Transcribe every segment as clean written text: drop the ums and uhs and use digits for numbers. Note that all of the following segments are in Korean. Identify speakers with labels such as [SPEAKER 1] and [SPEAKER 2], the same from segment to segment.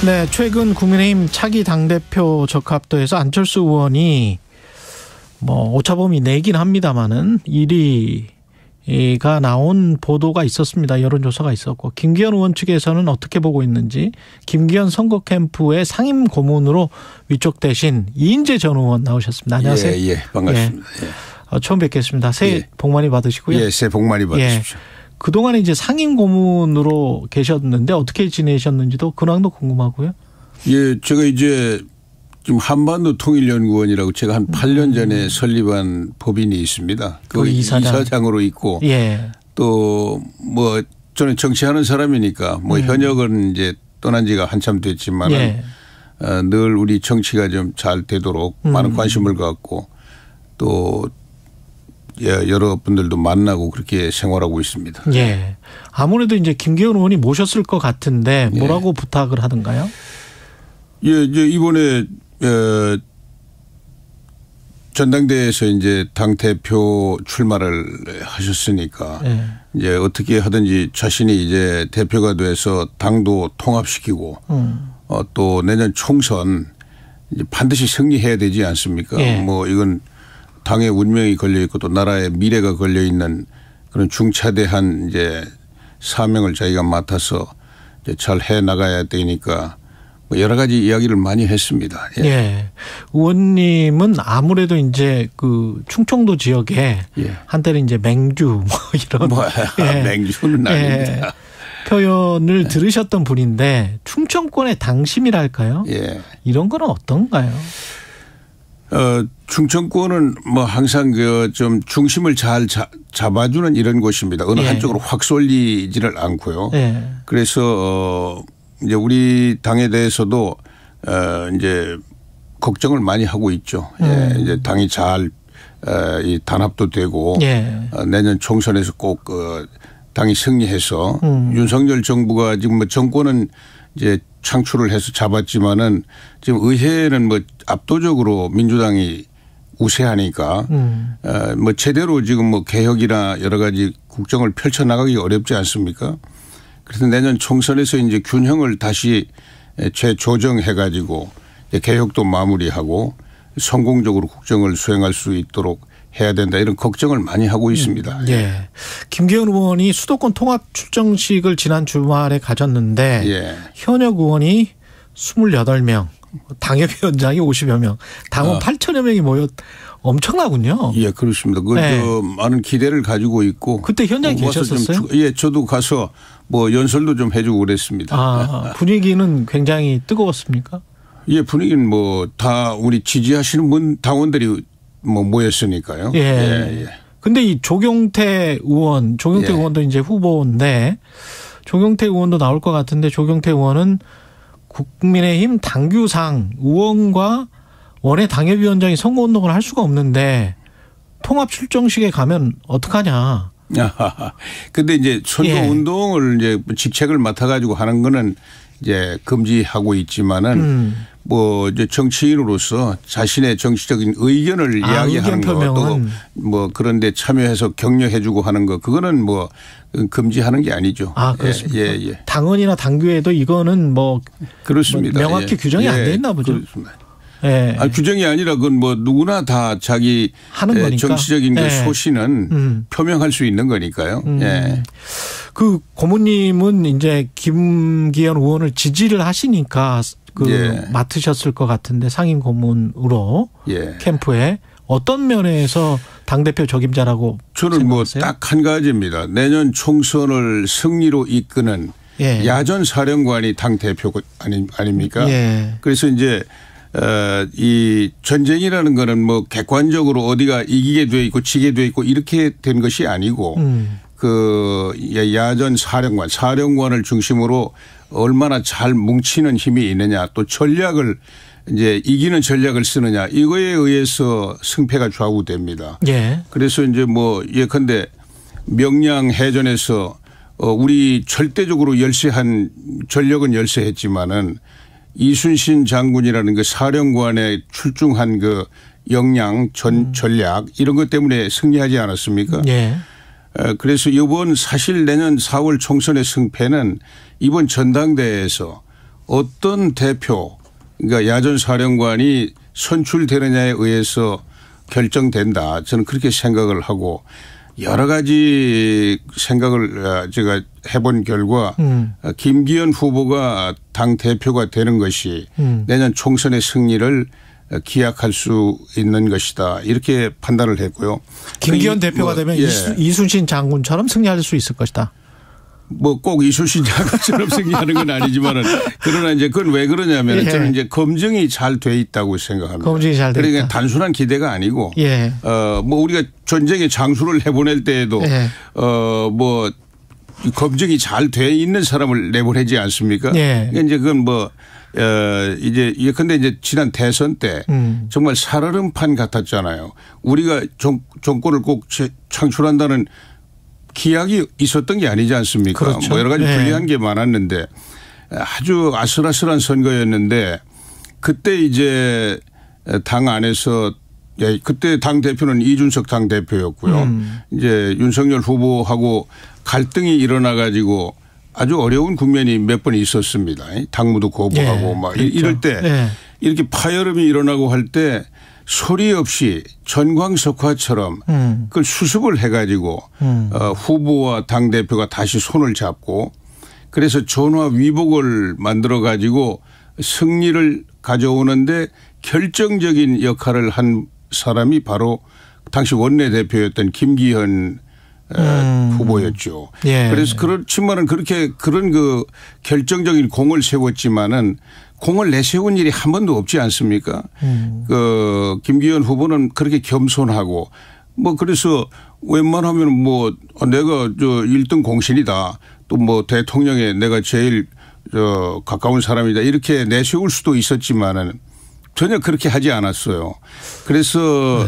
[SPEAKER 1] 네, 최근 국민의힘 차기 당대표 적합도에서 안철수 의원이 오차범위 내긴 합니다만은 1위가 나온 보도가 있었습니다. 여론조사가 있었고, 김기현 의원 측에서는 어떻게 보고 있는지, 김기현 선거 캠프의 상임 고문으로 위촉되신 이인재 전 의원 나오셨습니다. 안녕하세요.
[SPEAKER 2] 예, 반갑습니다.
[SPEAKER 1] 예. 처음 뵙겠습니다. 새해 복 많이 받으시고요.
[SPEAKER 2] 예, 새해 복 많이 받으십시오.
[SPEAKER 1] 그동안에 이제 상임 고문으로 계셨는데 어떻게 지내셨는지도 근황도 궁금하고요.
[SPEAKER 2] 예, 제가 이제 지금 한반도 통일연구원이라고 제가 한 8년 전에 설립한 법인이 있습니다. 그 이사장으로 있고,
[SPEAKER 1] 예.
[SPEAKER 2] 또 저는 정치하는 사람이니까 현역은 이제 떠난 지가 한참 됐지만
[SPEAKER 1] 예.
[SPEAKER 2] 늘 우리 정치가 좀 잘 되도록 많은 관심을 갖고 또 여러분들도 만나고 그렇게 생활하고 있습니다.
[SPEAKER 1] 예. 아무래도 이제 김기현 의원이 모셨을 것 같은데 뭐라고 부탁을 하던가요?
[SPEAKER 2] 예, 이제 이번에 전당대회에서 이제 당 대표 출마를 하셨으니까 이제 어떻게 하든지 자신이 이제 대표가 돼서 당도 통합시키고 또 내년 총선 이제 반드시 승리해야 되지 않습니까? 이건 당의 운명이 걸려 있고 또 나라의 미래가 걸려 있는 그런 중차대한 이제 사명을 자기가 맡아서 이제 잘 해 나가야 되니까 여러 가지 이야기를 많이 했습니다. 예.
[SPEAKER 1] 예. 의원님은 아무래도 이제 그 충청도 지역에 한때는 이제 맹주 이런
[SPEAKER 2] 맹주는 아닙니다.
[SPEAKER 1] 표현을 들으셨던 분인데 충청권의 당심이랄까요? 이런 건 어떤가요?
[SPEAKER 2] 충청권은 항상 좀 중심을 잘 잡아주는 이런 곳입니다. 어느 한쪽으로 확 쏠리지를 않고요. 그래서 이제 우리 당에 대해서도 이제 걱정을 많이 하고 있죠. 이제 당이 잘 이 단합도 되고 내년 총선에서 꼭 당이 승리해서 윤석열 정부가 지금 정권은 이제 창출을 해서 잡았지만은 지금 의회는 압도적으로 민주당이 우세하니까 제대로 지금 개혁이나 여러 가지 국정을 펼쳐나가기 어렵지 않습니까? 그래서 내년 총선에서 이제 균형을 다시 재조정해 가지고 개혁도 마무리하고 성공적으로 국정을 수행할 수 있도록 해야 된다 이런 걱정을 많이 하고 있습니다.
[SPEAKER 1] 예. 김기현 의원이 수도권 통합 출정식을 지난 주말에 가졌는데 현역 의원이 28명, 당협위원장이 50여 명, 당원 8천여 명이 모여 엄청나군요.
[SPEAKER 2] 예, 그렇습니다. 많은 기대를 가지고 있고.
[SPEAKER 1] 그때 현장에 계셨었어요?
[SPEAKER 2] 예, 저도 가서 연설도 좀 해주고 그랬습니다.
[SPEAKER 1] 분위기는 굉장히 뜨거웠습니까?
[SPEAKER 2] 예, 분위기는 다 우리 지지하시는 당원들이 모였으니까요.
[SPEAKER 1] 근데 이 조경태 의원도 이제 후보인데 조경태 의원도 나올 것 같은데 조경태 의원은 국민의힘 당규상 의원과 원외 당협위원장이 선거운동을 할 수가 없는데 통합 출정식에 가면 어떡하냐.
[SPEAKER 2] 근데 이제 선거운동을 이제 직책을 맡아가지고 하는 거는 이제 금지하고 있지만은 이제 정치인으로서 자신의 정치적인 의견을 이야기하는 거 또 그런데 참여해서 격려해주고 하는 거 그거는 금지하는 게 아니죠.
[SPEAKER 1] 그렇습니까? 당원이나 당규에도 이거는
[SPEAKER 2] 그렇습니다.
[SPEAKER 1] 명확히 규정이 안 돼 있나 보죠.
[SPEAKER 2] 그렇습니다. 규정이 아니라 그건 누구나 다 자기
[SPEAKER 1] 하는 거니까.
[SPEAKER 2] 정치적인 소신은 표명할 수 있는 거니까요.
[SPEAKER 1] 그 고모님은 이제 김기현 의원을 지지를 하시니까 맡으셨을 것 같은데 상임 고문으로 캠프에 어떤 면에서 당대표 적임자라고
[SPEAKER 2] 저는
[SPEAKER 1] 생각하세요?
[SPEAKER 2] 딱 한 가지입니다. 내년 총선을 승리로 이끄는 야전 사령관이 당대표 아닙니까? 그래서 이제 이 전쟁이라는 거는 객관적으로 어디가 이기게 돼 있고 지게 돼 있고 이렇게 된 것이 아니고 야전 사령관을 중심으로 얼마나 잘 뭉치는 힘이 있느냐 또 전략을 이제 이기는 전략을 쓰느냐 이거에 의해서 승패가 좌우됩니다. 그래서 이제 예컨대 명량 해전에서 우리 절대적으로 열세한 전력은 열세했지만은 이순신 장군이라는 그 사령관의 출중한 그 역량 전략 이런 것 때문에 승리하지 않았습니까? 그래서 이번 사실 내년 4월 총선의 승패는 이번 전당대회에서 어떤 대표 그러니까 야전 사령관이 선출되느냐에 의해서 결정된다. 저는 그렇게 생각을 하고 여러 가지 생각을 제가 해본 결과 김기현 후보가 당 대표가 되는 것이 내년 총선의 승리를 기약할 수 있는 것이다. 이렇게 판단을 했고요.
[SPEAKER 1] 김기현 대표가 되면 이순신 장군처럼 승리할 수 있을 것이다.
[SPEAKER 2] 뭐 꼭 이순신 장군처럼 승리하는 건 아니지만은 그러나 이제 그건 왜 그러냐면 저는 이제 검증이 잘 돼 있다고 생각합니다.
[SPEAKER 1] 검증이 잘 돼 있다.
[SPEAKER 2] 그러니까 단순한 기대가 아니고 뭐 우리가 전쟁의 장수를 해보낼 때에도 뭐 검증이 잘 돼 있는 사람을 내보내지 않습니까? 그러니까 이제 그건 뭐 이제 예컨대 이제 지난 대선 때 정말 살얼음판 같았잖아요. 우리가 정권을 꼭 창출한다는 기약이 있었던 게 아니지 않습니까?
[SPEAKER 1] 그렇죠.
[SPEAKER 2] 뭐 여러 가지 불리한 게 많았는데 아주 아슬아슬한 선거였는데 그때 이제 당 안에서 그때 당 대표는 이준석 당 대표였고요. 이제 윤석열 후보하고 갈등이 일어나 가지고 아주 어려운 국면이 몇 번 있었습니다. 당무도 거부하고 막 그렇죠. 이럴 때 이렇게 파열음이 일어나고 할 때 소리 없이 전광석화처럼 그걸 수습을 해가지고 후보와 당대표가 다시 손을 잡고 그래서 전화위복을 만들어 가지고 승리를 가져오는데 결정적인 역할을 한 사람이 바로 당시 원내대표였던 김기현 후보였죠. 그래서 그렇지만은 그렇게 그런 그 결정적인 공을 세웠지만은 공을 내세운 일이 한 번도 없지 않습니까? 그 김기현 후보는 그렇게 겸손하고 뭐 그래서 웬만하면 뭐 내가 저 1등 공신이다. 또 뭐 대통령에 내가 제일 가까운 사람이다. 이렇게 내세울 수도 있었지만은 전혀 그렇게 하지 않았어요. 그래서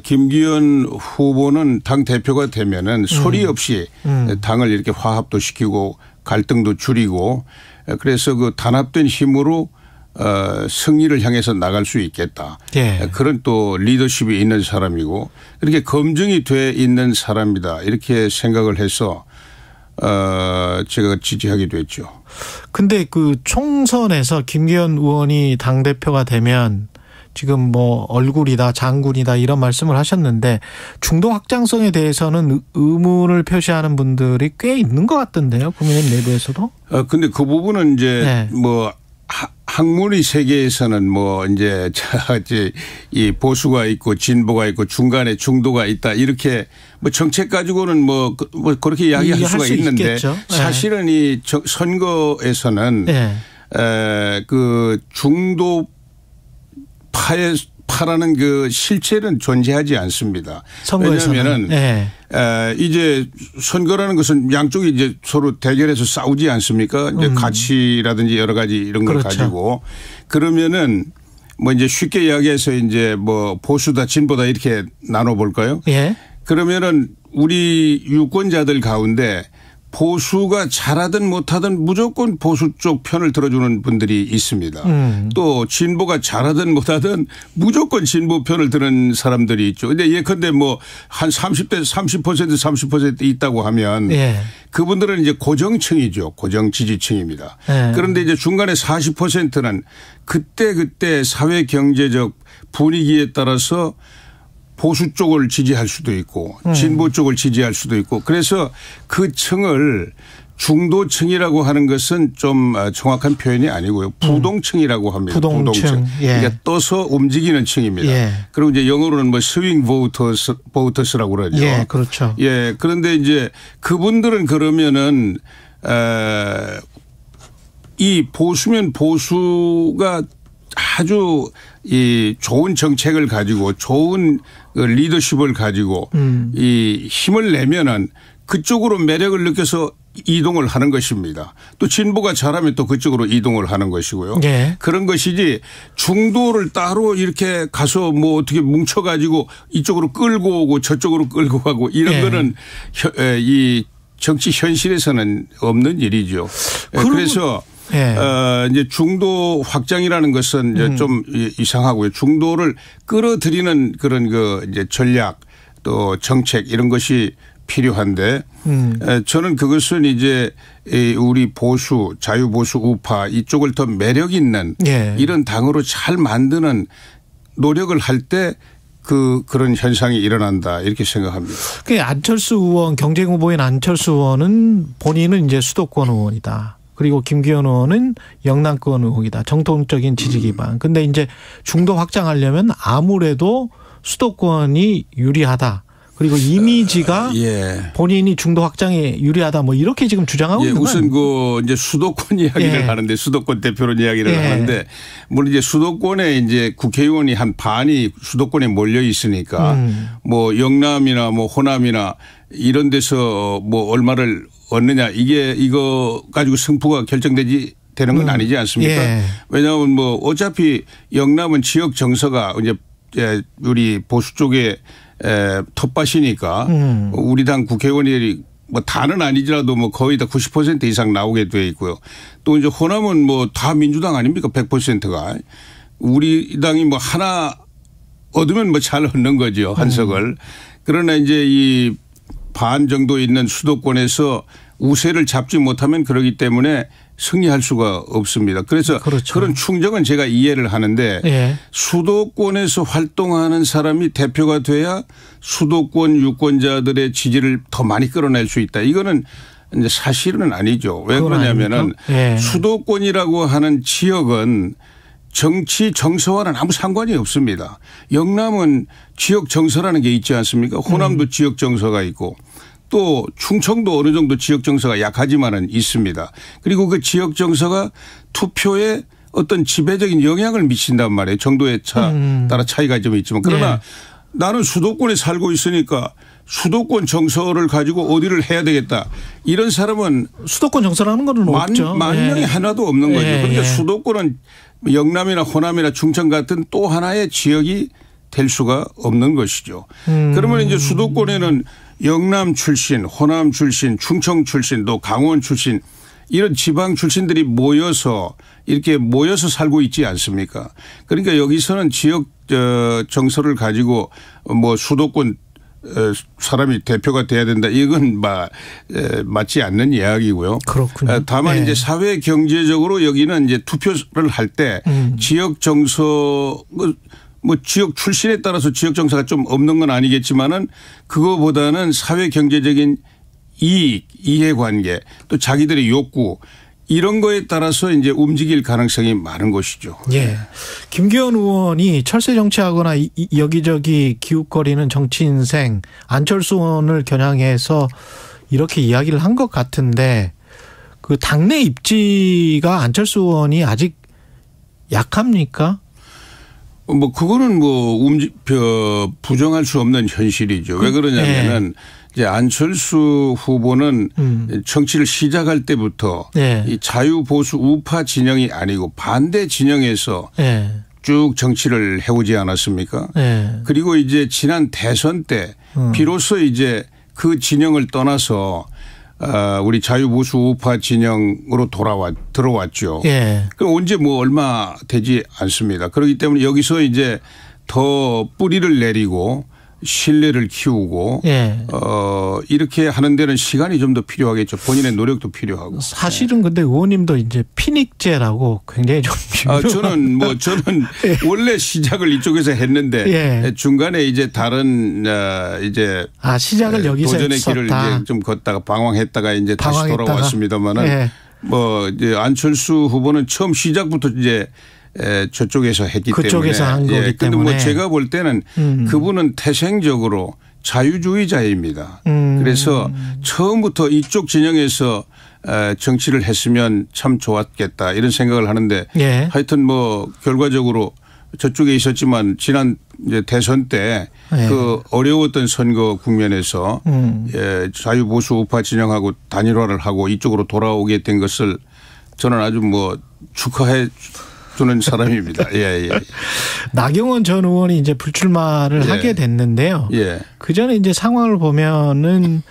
[SPEAKER 2] 김기현 후보는 당 대표가 되면은 소리 없이 당을 이렇게 화합도 시키고 갈등도 줄이고 그래서 그 단합된 힘으로 승리를 향해서 나갈 수 있겠다. 그런 또 리더십이 있는 사람이고 이렇게 검증이 돼 있는 사람이다. 이렇게 생각을 해서 제가 지지하게 됐죠.
[SPEAKER 1] 근데 그 총선에서 김기현 의원이 당대표가 되면 지금 뭐 얼굴이다 장군이다 이런 말씀을 하셨는데 중도 확장성에 대해서는 의문을 표시하는 분들이 꽤 있는 것 같던데요. 국민의힘 내부에서도.
[SPEAKER 2] 근데 그 부분은 이제 뭐 학문의 세계에서는 뭐 이제 이 보수가 있고 진보가 있고 중간에 중도가 있다 이렇게 뭐 정책 가지고는 뭐 그렇게 이야기할 수가 있는데 있겠죠. 사실은 이 선거에서는 그 중도 파라는 그 실체는 존재하지 않습니다. 왜냐하면은 이제 선거라는 것은 양쪽이 이제 서로 대결해서 싸우지 않습니까? 이제 가치라든지 여러 가지 이런 걸 가지고 그러면은 뭐 이제 쉽게 이야기해서 이제 뭐 보수다 진보다 이렇게 나눠 볼까요? 그러면은 우리 유권자들 가운데 보수가 잘하든 못하든 무조건 보수 쪽 편을 들어주는 분들이 있습니다. 또 진보가 잘하든 못하든 무조건 진보 편을 드는 사람들이 있죠. 근데 예컨대 뭐 한 30% 있다고 하면 그분들은 이제 고정층이죠. 고정 지지층입니다. 그런데 이제 중간에 40%는 그때 사회 경제적 분위기에 따라서 보수 쪽을 지지할 수도 있고 진보 쪽을 지지할 수도 있고 그래서 그 층을 중도층이라고 하는 것은 좀 정확한 표현이 아니고요. 부동층이라고 합니다. 부동층. 그러니까 떠서 움직이는 층입니다. 그리고 이제 영어로는 뭐 스윙 보우터스라고 그러죠.
[SPEAKER 1] 그렇죠.
[SPEAKER 2] 그런데 이제 그분들은 그러면은 이 보수면 보수가 아주 이 좋은 정책을 가지고 좋은 리더십을 가지고 이 힘을 내면은 그쪽으로 매력을 느껴서 이동을 하는 것입니다. 또 진보가 잘하면 또 그쪽으로 이동을 하는 것이고요. 그런 것이지 중도를 따로 이렇게 가서 뭐 어떻게 뭉쳐가지고 이쪽으로 끌고 오고 저쪽으로 끌고 가고 이런 거는 이 정치 현실에서는 없는 일이죠. 그래서 이제 중도 확장이라는 것은 이제 좀 이상하고요. 중도를 끌어들이는 그런 그 이제 전략 또 정책 이런 것이 필요한데 저는 그것은 이제 우리 보수, 자유보수 우파 이쪽을 더 매력 있는 예. 이런 당으로 잘 만드는 노력을 할 때 그런 현상이 일어난다 이렇게 생각합니다.
[SPEAKER 1] 안철수 의원, 경쟁 후보인 안철수 의원은 본인은 이제 수도권 의원이다. 그리고 김기현 의원은 영남권 의원이다. 정통적인 지지 기반. 근데 이제 중도 확장하려면 아무래도 수도권이 유리하다. 그리고 이미지가 예. 본인이 중도 확장에 유리하다 뭐 이렇게 지금 주장하고
[SPEAKER 2] 예,
[SPEAKER 1] 있는 거예요.
[SPEAKER 2] 우선 이제 수도권 이야기를 예. 하는데 수도권 대표론 이야기를 예. 하는데 물론 이제 수도권에 이제 국회의원이 한 반이 수도권에 몰려 있으니까 뭐 영남이나 뭐 호남이나 이런 데서 뭐 얼마를 얻느냐 이거 가지고 승부가 결정되지 되는 건 아니지 않습니까? 예. 왜냐하면 뭐 어차피 영남은 지역 정서가 이제 우리 보수 쪽에 텃밭이니까 우리 당 국회의원이 뭐 다는 아니더라도 뭐 거의 다 90% 이상 나오게 돼 있고요. 또 이제 호남은 뭐 다 민주당 아닙니까? 100%가. 우리 당이 뭐 하나 얻으면 뭐 잘 얻는 거죠. 한석을. 그러나 이제 이 반 정도 있는 수도권에서 우세를 잡지 못하면 그러기 때문에 승리할 수가 없습니다. 그래서 그렇죠. 그런 충정은 제가 이해를 하는데 예. 수도권에서 활동하는 사람이 대표가 돼야 수도권 유권자들의 지지를 더 많이 끌어낼 수 있다. 이거는 이제 사실은 아니죠. 왜 그러냐면은 예. 수도권이라고 하는 지역은 정치 정서와는 아무 상관이 없습니다. 영남은 지역 정서라는 게 있지 않습니까? 호남도 지역 정서가 있고 또 충청도 어느 정도 지역 정서가 약하지만은 있습니다. 그리고 그 지역 정서가 투표에 어떤 지배적인 영향을 미친단 말이에요. 정도에 따라 차이가 좀 있지만 그러나 네. 나는 수도권에 살고 있으니까 수도권 정서를 가지고 어디를 해야 되겠다. 이런 사람은
[SPEAKER 1] 수도권 정서라는 건 없죠.
[SPEAKER 2] 만 명이 하나도 없는 거죠. 그러니까 수도권은 영남이나 호남이나 충청 같은 또 하나의 지역이 될 수가 없는 것이죠. 그러면 이제 수도권에는 영남 출신, 호남 출신, 충청 출신, 또 강원 출신 이런 지방 출신들이 모여서 이렇게 모여서 살고 있지 않습니까? 그러니까 여기서는 지역 정서를 가지고 뭐 수도권 사람이 대표가 돼야 된다. 이건 맞지 않는 이야기고요.
[SPEAKER 1] 그렇군요.
[SPEAKER 2] 다만 네. 이제 사회 경제적으로 여기는 이제 투표를 할 때 지역 정서 뭐 지역 출신에 따라서 지역 정서가 좀 없는 건 아니겠지만은 그거보다는 사회 경제적인 이익, 이해관계 또 자기들의 욕구 이런 거에 따라서 이제 움직일 가능성이 많은 것이죠.
[SPEAKER 1] 예. 김기현 의원이 철새 정치하거나 여기저기 기웃거리는 정치 인생 안철수 의원을 겨냥해서 이렇게 이야기를 한 것 같은데 그 당내 입지가 안철수 의원이 아직 약합니까?
[SPEAKER 2] 뭐 그거는 뭐 부정할 수 없는 현실이죠. 왜 그러냐면은 이제 안철수 후보는 정치를 시작할 때부터 이 자유보수 우파 진영이 아니고 반대 진영에서 쭉 정치를 해오지 않았습니까? 그리고 이제 지난 대선 때 비로소 이제 그 진영을 떠나서 우리 자유보수 우파 진영으로 들어왔죠. 그 언제 뭐 얼마 되지 않습니다. 그렇기 때문에 여기서 이제 더 뿌리를 내리고 신뢰를 키우고 이렇게 하는 데는 시간이 좀 더 필요하겠죠. 본인의 노력도 필요하고.
[SPEAKER 1] 사실은 근데 의원님도 이제 피닉제라고 굉장히 좀
[SPEAKER 2] 저는 원래 시작을 이쪽에서 했는데 중간에 이제 다른 이제
[SPEAKER 1] 시작을 여기서
[SPEAKER 2] 도전의 길을 이제 좀 걷다가 방황했다가 이제 다시 돌아왔습니다만은 뭐 이제 안철수 후보는 처음 시작부터 이제 저쪽에서 했기
[SPEAKER 1] 그쪽에서
[SPEAKER 2] 때문에.
[SPEAKER 1] 한 거기 때문에.
[SPEAKER 2] 뭐 제가 볼 때는 그분은 태생적으로 자유주의자입니다. 그래서 처음부터 이쪽 진영에서 정치를 했으면 참 좋았겠다 이런 생각을 하는데 하여튼 뭐 결과적으로 저쪽에 있었지만 지난 이제 대선 때 그 어려웠던 선거 국면에서 자유보수 우파 진영하고 단일화를 하고 이쪽으로 돌아오게 된 것을 저는 아주 뭐 축하해 주는 사람입니다.
[SPEAKER 1] 나경원 전 의원이 이제 불출마를 하게 됐는데요. 그 전에 이제 상황을 보면은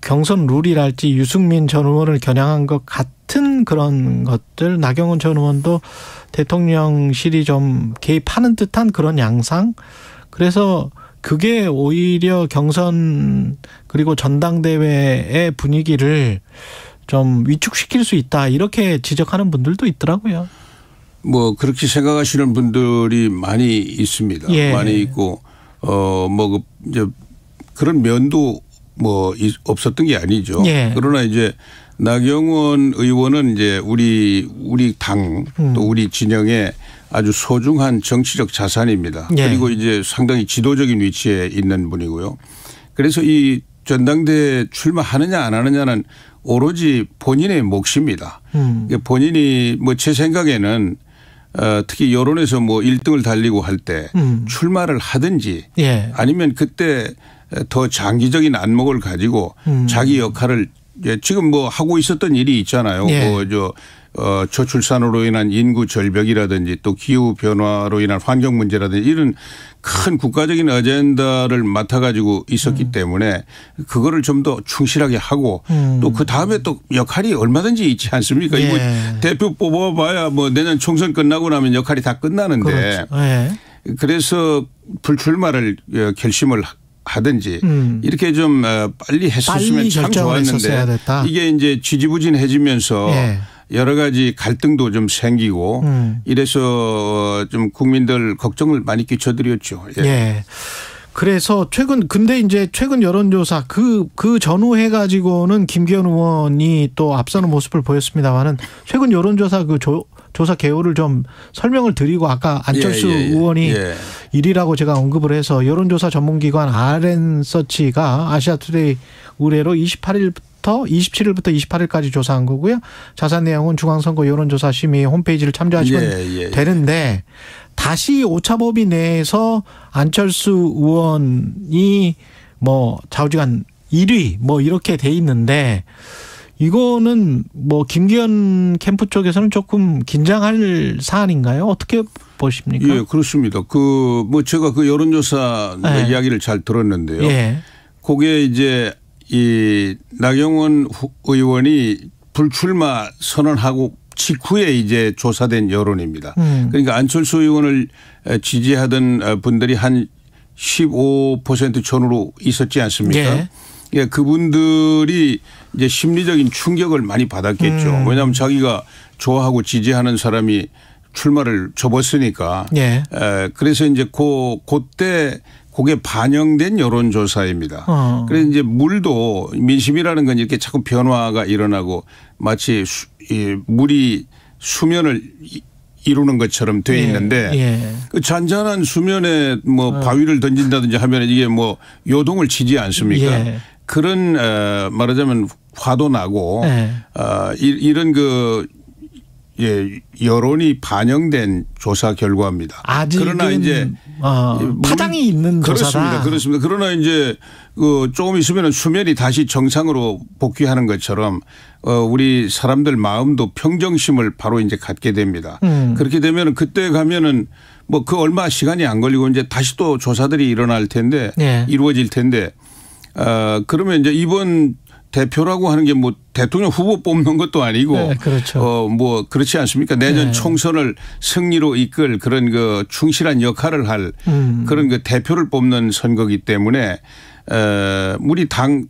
[SPEAKER 1] 경선 룰이랄지 유승민 전 의원을 겨냥한 것 같은 그런 것들, 나경원 전 의원도 대통령실이 좀 개입하는 듯한 그런 양상. 그래서 그게 오히려 경선 그리고 전당대회의 분위기를 좀 위축시킬 수 있다 이렇게 지적하는 분들도 있더라고요.
[SPEAKER 2] 뭐 그렇게 생각하시는 분들이 많이 있습니다.
[SPEAKER 1] 예.
[SPEAKER 2] 많이 있고 뭐 이제 그런 면도 뭐 없었던 게 아니죠.
[SPEAKER 1] 예.
[SPEAKER 2] 그러나 이제 나경원 의원은 이제 우리 당 또 우리 진영의 아주 소중한 정치적 자산입니다.
[SPEAKER 1] 예.
[SPEAKER 2] 그리고 이제 상당히 지도적인 위치에 있는 분이고요. 그래서 이 전당대회 출마하느냐 안 하느냐는 오로지 본인의 몫입니다. 본인이 뭐 제 생각에는 특히 여론에서 뭐 1등을 달리고 할 때 출마를 하든지
[SPEAKER 1] 예.
[SPEAKER 2] 아니면 그때 더 장기적인 안목을 가지고 자기 역할을 지금 뭐 하고 있었던 일이 있잖아요.
[SPEAKER 1] 예.
[SPEAKER 2] 뭐 저출산으로 인한 인구 절벽이라든지 또 기후 변화로 인한 환경 문제라든지 이런 큰 국가적인 어젠다를 맡아가지고 있었기 때문에 그거를 좀 더 충실하게 하고 또 그 다음에 또 역할이 얼마든지 있지 않습니까?
[SPEAKER 1] 예.
[SPEAKER 2] 이거 대표 뽑아봐야 뭐 내년 총선 끝나고 나면 역할이 다 끝나는데
[SPEAKER 1] 그렇죠. 예.
[SPEAKER 2] 그래서 불출마를 결심을 하든지 이렇게 좀 빨리 했었으면 참 좋았는데 이게 이제 지지부진해지면서
[SPEAKER 1] 예.
[SPEAKER 2] 여러 가지 갈등도 좀 생기고 이래서 좀 국민들 걱정을 많이 끼쳐드렸죠.
[SPEAKER 1] 예. 예. 그래서 근데 이제 최근 여론조사 그 전후해 가지고는 김기현 의원이 또 앞서는 모습을 보였습니다만은 최근 여론조사 그 조사 개요를 좀 설명을 드리고 아까 안철수 의원이 1위라고 제가 언급을 해서 여론조사 전문기관 RN서치가 아시아투데이 의뢰로 27일부터 28일까지 조사한 거고요. 자세한 내용은 중앙선거 여론조사심의 홈페이지를 참조하시면 되는데 다시 오차범위 내에서 안철수 의원이 뭐 좌우지간 1위 뭐 이렇게 돼 있는데 이거는 뭐 김기현 캠프 쪽에서는 조금 긴장할 사안인가요? 어떻게 보십니까?
[SPEAKER 2] 예, 그렇습니다. 뭐 제가 그 여론조사 이야기를 잘 들었는데요.
[SPEAKER 1] 예.
[SPEAKER 2] 그게 이제 이 나경원 의원이 불출마 선언하고 직후에 이제 조사된 여론입니다. 그러니까 안철수 의원을 지지하던 분들이 한 15% 전후로 있었지 않습니까?
[SPEAKER 1] 예.
[SPEAKER 2] 예, 그분들이 이제 심리적인 충격을 많이 받았겠죠. 왜냐하면 자기가 좋아하고 지지하는 사람이 출마를 접었으니까.
[SPEAKER 1] 예.
[SPEAKER 2] 그래서 이제 그때 그게 반영된 여론조사입니다. 그래서 이제 민심이라는 건 이렇게 자꾸 변화가 일어나고 마치 물이 수면을 이루는 것처럼 돼 있는데 그 잔잔한 수면에 뭐 바위를 던진다든지 하면 이게 뭐 요동을 치지 않습니까? 그런 말하자면 화도 나고 이런 여론이 반영된 조사 결과입니다.
[SPEAKER 1] 아직은
[SPEAKER 2] 그러나 이제
[SPEAKER 1] 파장이 있는
[SPEAKER 2] 조사다. 그렇습니다. 그러나 이제 조금 있으면 수면이 다시 정상으로 복귀하는 것처럼 우리 사람들 마음도 평정심을 바로 이제 갖게 됩니다. 그렇게 되면 그때 가면은 뭐 그 얼마 시간이 안 걸리고 이제 다시 또 조사들이 일어날 텐데 이루어질 텐데 그러면 이제 이번 대표라고 하는 게 뭐 대통령 후보 뽑는 것도 아니고
[SPEAKER 1] 그렇죠.
[SPEAKER 2] 뭐 그렇지 않습니까? 내년 총선을 승리로 이끌 그런 충실한 역할을 할 그런 대표를 뽑는 선거이기 때문에 우리 당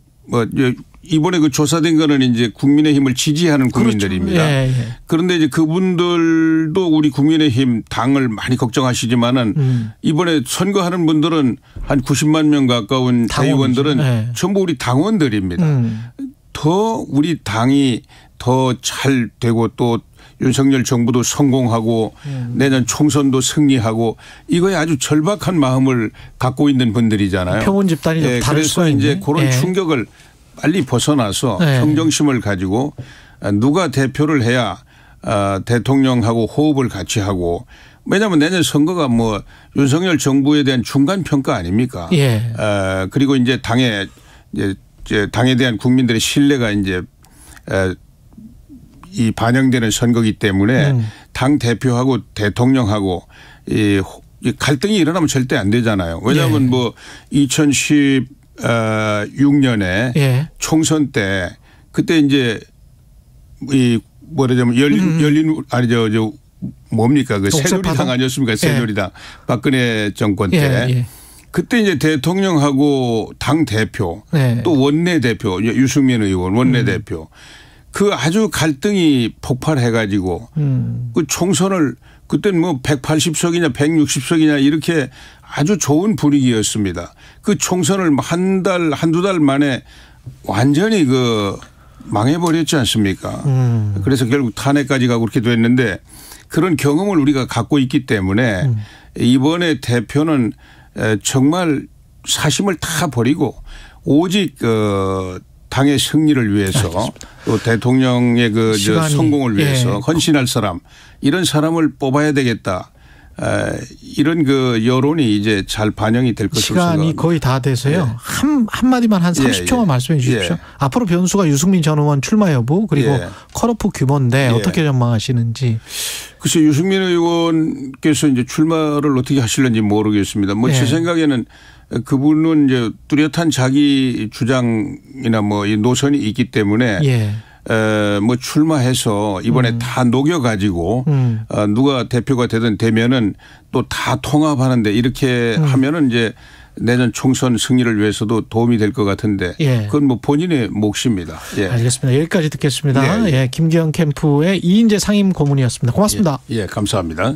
[SPEAKER 2] 이번에 조사된 거는 이제 국민의힘을 지지하는 국민들입니다.
[SPEAKER 1] 그렇죠.
[SPEAKER 2] 그런데 이제 그분들도 우리 국민의힘 당을 많이 걱정하시지만은 이번에 선거하는 분들은 한 90만 명 가까운 대의원들은 전부 우리 당원들입니다. 더 우리 당이 더 잘 되고 또 윤석열 정부도 성공하고 내년 총선도 승리하고 이거에 아주 절박한 마음을 갖고 있는 분들이잖아요.
[SPEAKER 1] 표본 집단이 좀 다를 수가
[SPEAKER 2] 그래서 이제
[SPEAKER 1] 있네.
[SPEAKER 2] 그런 충격을 빨리 벗어나서 평정심을 가지고 누가 대표를 해야 대통령하고 호흡을 같이 하고 왜냐하면 내년 선거가 뭐 윤석열 정부에 대한 중간 평가 아닙니까? 그리고 이제 당에 대한 국민들의 신뢰가 이제 이 반영되는 선거이기 때문에 당 대표하고 대통령하고 이 갈등이 일어나면 절대 안 되잖아요. 왜냐하면 뭐 2016년에 총선 때 그때 이제 이 뭐라자면 열린 뭡니까 그 새누리당 아니었습니까? 새누리당 박근혜 정권 때 그때 이제 대통령하고 당 대표 네. 또 원내 대표 유승민 의원 원내 대표 그 아주 갈등이 폭발해 가지고 그 총선을 그때는 뭐 180석이냐 160석이냐 이렇게 아주 좋은 분위기였습니다. 그 총선을 한두 달 만에 완전히 망해버렸지 않습니까? 그래서 결국 탄핵까지 가고 그렇게 됐는데 그런 경험을 우리가 갖고 있기 때문에 이번에 대표는 정말 사심을 다 버리고 오직 당의 승리를 위해서 알겠습니다. 또 대통령의 성공을 위해서 헌신할 사람 이런 사람을 뽑아야 되겠다. 이런 여론이 이제 잘 반영이 될 것으로
[SPEAKER 1] 시간이 생각합니다. 거의 다 돼서요. 한마디만 한 30초만 말씀해 주십시오. 앞으로 변수가 유승민 전 의원 출마 여부 그리고 컷오프 규모인데 어떻게 전망하시는지.
[SPEAKER 2] 글쎄 유승민 의원께서 이제 출마를 어떻게 하실는지 모르겠습니다. 제 생각에는 그분은 이제 뚜렷한 자기 주장이나 이 노선이 있기 때문에 출마해서 이번에 다 녹여가지고 누가 대표가 되면은 또 다 통합하는데 이렇게 하면은 이제 내년 총선 승리를 위해서도 도움이 될 것 같은데 그건 본인의 몫입니다.
[SPEAKER 1] 알겠습니다. 여기까지 듣겠습니다. 김기현 캠프의 이인재 상임 고문이었습니다. 고맙습니다.
[SPEAKER 2] 감사합니다.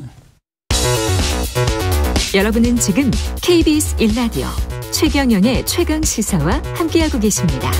[SPEAKER 3] 여러분은 지금 KBS 1라디오 최경영의 최강 시사와 함께하고 계십니다.